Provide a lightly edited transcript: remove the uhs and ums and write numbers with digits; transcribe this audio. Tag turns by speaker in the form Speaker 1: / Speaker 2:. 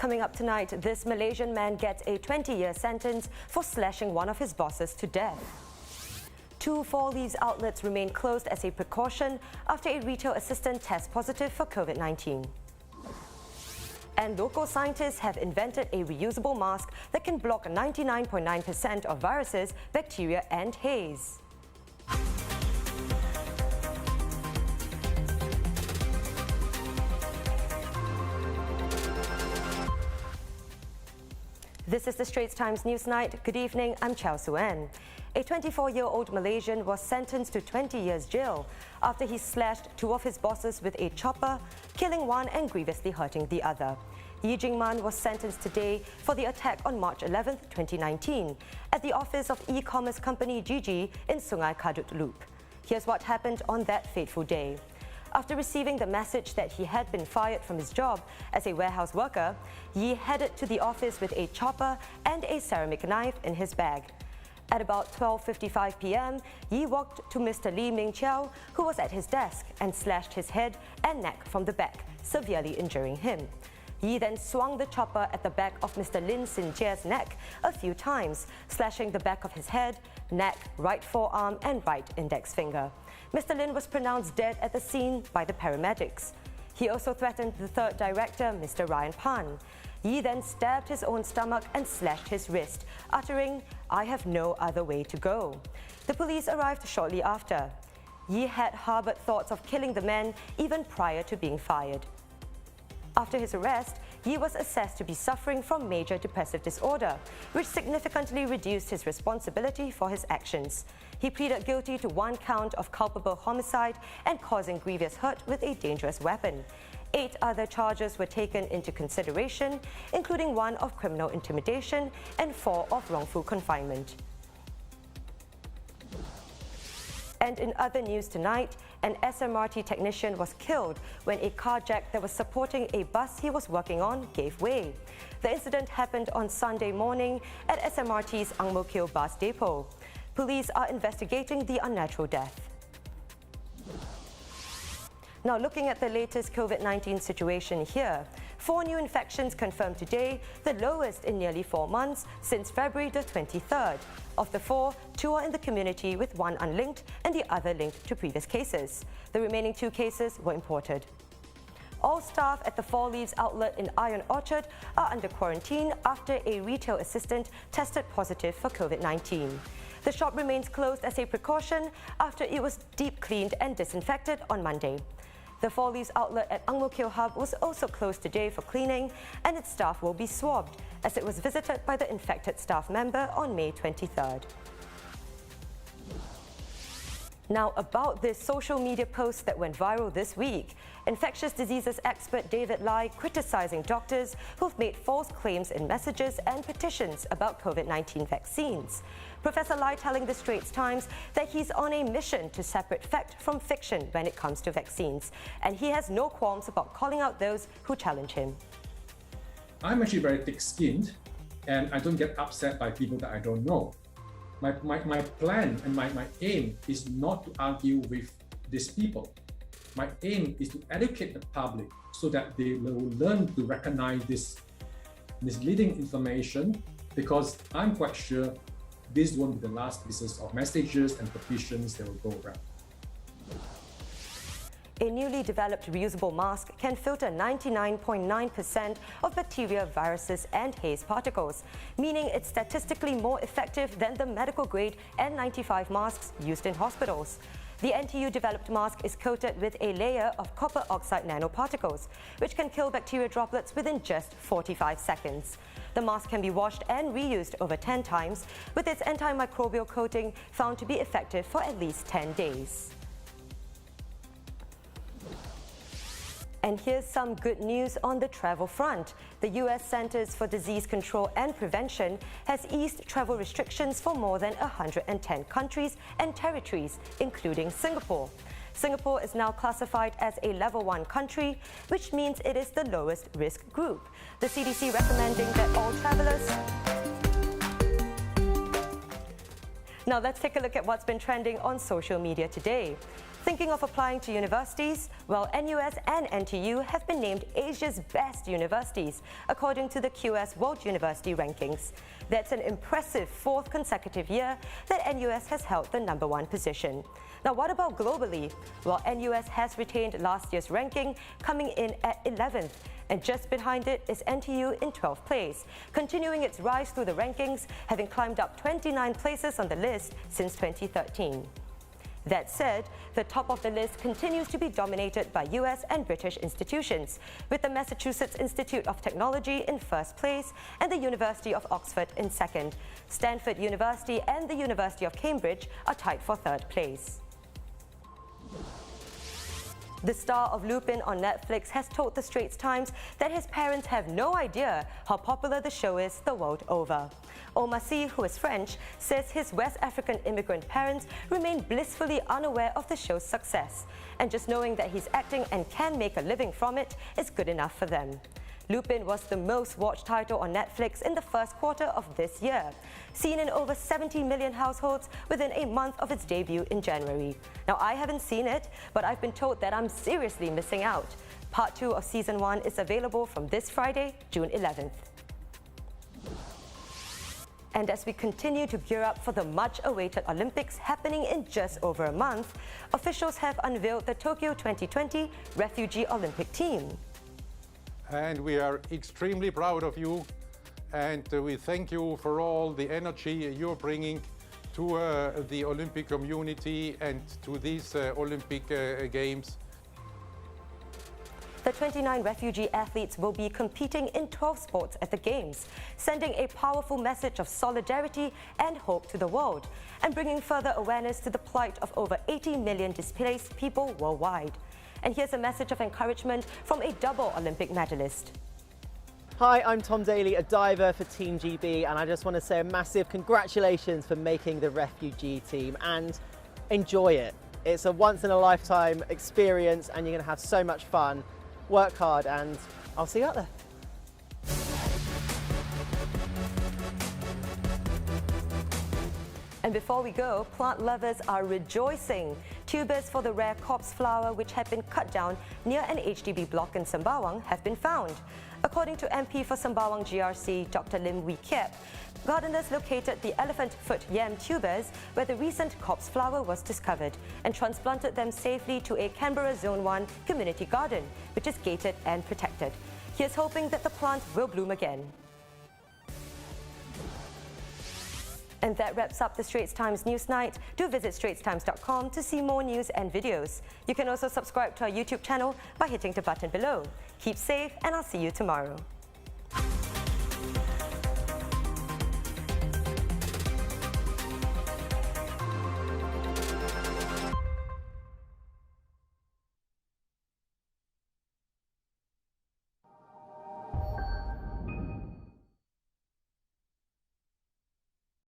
Speaker 1: Coming up tonight, this Malaysian man gets a 20-year sentence for slashing one of his bosses to death. 2 Four Leaves outlets remain closed as a precaution after a retail assistant tests positive for COVID-19. And local scientists have invented a reusable mask that can block 99.9% of viruses, bacteria and haze. This is the Straits Times Newsnight. Good evening, I'm Chow Suen. A 24-year-old Malaysian was sentenced to 20 years jail after he slashed 2 of his bosses with a chopper, killing one and grievously hurting the other. Yi Jingman was sentenced today for the attack on March 11, 2019, at the office of e-commerce company Gigi in Sungai Kadut Loop. Here's what happened on that fateful day. After receiving the message that he had been fired from his job as a warehouse worker, Yi headed to the office with a chopper and a ceramic knife in his bag. At about 12:55 p.m., Yi walked to Mr. Lee Ming Chiao, who was at his desk, and slashed his head and neck from the back, severely injuring him. Yi then swung the chopper at the back of Mr. Lin Sin Chia's neck a few times, slashing the back of his head, neck, right forearm and right index finger. Mr. Lin was pronounced dead at the scene by the paramedics. He also threatened the third director, Mr. Ryan Pan. Yi then stabbed his own stomach and slashed his wrist, uttering, "I have no other way to go." The police arrived shortly after. Yi had harbored thoughts of killing the men even prior to being fired. After his arrest, Yi was assessed to be suffering from major depressive disorder, which significantly reduced his responsibility for his actions. He pleaded guilty to 1 count of culpable homicide and causing grievous hurt with a dangerous weapon. 8 other charges were taken into consideration, including 1 of criminal intimidation and 4 of wrongful confinement. And in other news tonight, an SMRT technician was killed when a car jack that was supporting a bus he was working on gave way. The incident happened on Sunday morning at SMRT's Ang Mo Kio bus depot. Police are investigating the unnatural death. Now, looking at the latest COVID-19 situation here, 4 new infections confirmed today, the lowest in nearly 4 months since February the 23rd. Of the 4, 2 are in the community, with 1 unlinked and the other linked to previous cases. The remaining 2 cases were imported. All staff at the Four Leaves outlet in Ion Orchard are under quarantine after a retail assistant tested positive for COVID-19. The shop remains closed as a precaution after it was deep cleaned and disinfected on Monday. The Four Leaves outlet at Ang Mo Kio Hub was also closed today for cleaning, and its staff will be swabbed as it was visited by the infected staff member on May 23rd. Now, about this social media post that went viral this week, infectious diseases expert Prof Lai criticizing doctors who've made false claims in messages and petitions about COVID-19 vaccines. Professor Lai telling the Straits Times that he's on a mission to separate fact from fiction when it comes to vaccines, and he has no qualms about calling out those who challenge him.
Speaker 2: I'm actually very thick-skinned, and I don't get upset by people that I don't know. My plan and my aim is not to argue with these people. My aim is to educate the public so that they will learn to recognize this misleading information, because I'm quite sure this won't be the last pieces of messages and petitions that will go around.
Speaker 1: A newly developed reusable mask can filter 99.9% of bacteria, viruses and haze particles, meaning it's statistically more effective than the medical-grade N95 masks used in hospitals. The NTU-developed mask is coated with a layer of copper oxide nanoparticles, which can kill bacteria droplets within just 45 seconds. The mask can be washed and reused over 10 times, with its antimicrobial coating found to be effective for at least 10 days. And here's some good news on the travel front. The US Centers for Disease Control and Prevention has eased travel restrictions for more than 110 countries and territories, including Singapore. Singapore is now classified as a level 1 country, which means it is the lowest risk group. The CDC recommending that all travelers Now let's take a look at what's been trending on social media today. Thinking of applying to universities? Well, NUS and NTU have been named Asia's best universities, according to the QS World University Rankings. That's an impressive fourth consecutive year that NUS has held the #1 position. Now, what about globally? Well, NUS has retained last year's ranking, coming in at 11th. And just behind it is NTU in 12th place, continuing its rise through the rankings, having climbed up 29 places on the list since 2013. That said, the top of the list continues to be dominated by US and British institutions, with the Massachusetts Institute of Technology in first place and the University of Oxford in second. Stanford University and the University of Cambridge are tied for third place. The star of Lupin on Netflix has told the Straits Times that his parents have no idea how popular the show is the world over. Omar Sy, who is French, says his West African immigrant parents remain blissfully unaware of the show's success, and just knowing that he's acting and can make a living from it is good enough for them. Lupin was the most watched title on Netflix in the first quarter of this year, seen in over 70 million households within a month of its debut in January. Now, I haven't seen it, but I've been told that I'm seriously missing out. Part 2 of Season 1 is available from this Friday, June 11th. And as we continue to gear up for the much-awaited Olympics happening in just over a month, officials have unveiled the Tokyo 2020 Refugee Olympic team.
Speaker 3: And we are extremely proud of you, and we thank you for all the energy you're bringing to the Olympic community and to these Olympic Games.
Speaker 1: The 29 refugee athletes will be competing in 12 sports at the Games, sending a powerful message of solidarity and hope to the world, and bringing further awareness to the plight of over 80 million displaced people worldwide. And here's a message of encouragement from a double Olympic medalist.
Speaker 4: Hi, I'm Tom Daly, a diver for Team GB, and I just want to say a massive congratulations for making the refugee team, and enjoy it. It's a once-in-a-lifetime experience and you're going to have so much fun. Work hard and I'll see you out there.
Speaker 1: And before we go, plant lovers are rejoicing. Tubers for the rare corpse flower, which had been cut down near an HDB block in Sembawang, have been found. According to MP for Sembawang GRC, Dr. Lim Wee Kiep, gardeners located the elephant foot yam tubers where the recent corpse flower was discovered and transplanted them safely to a Canberra Zone 1 community garden, which is gated and protected. Here's hoping that the plant will bloom again. And that wraps up the Straits Times Newsnight. Do visit straitstimes.com to see more news and videos. You can also subscribe to our YouTube channel by hitting the button below. Keep safe, and I'll see you tomorrow.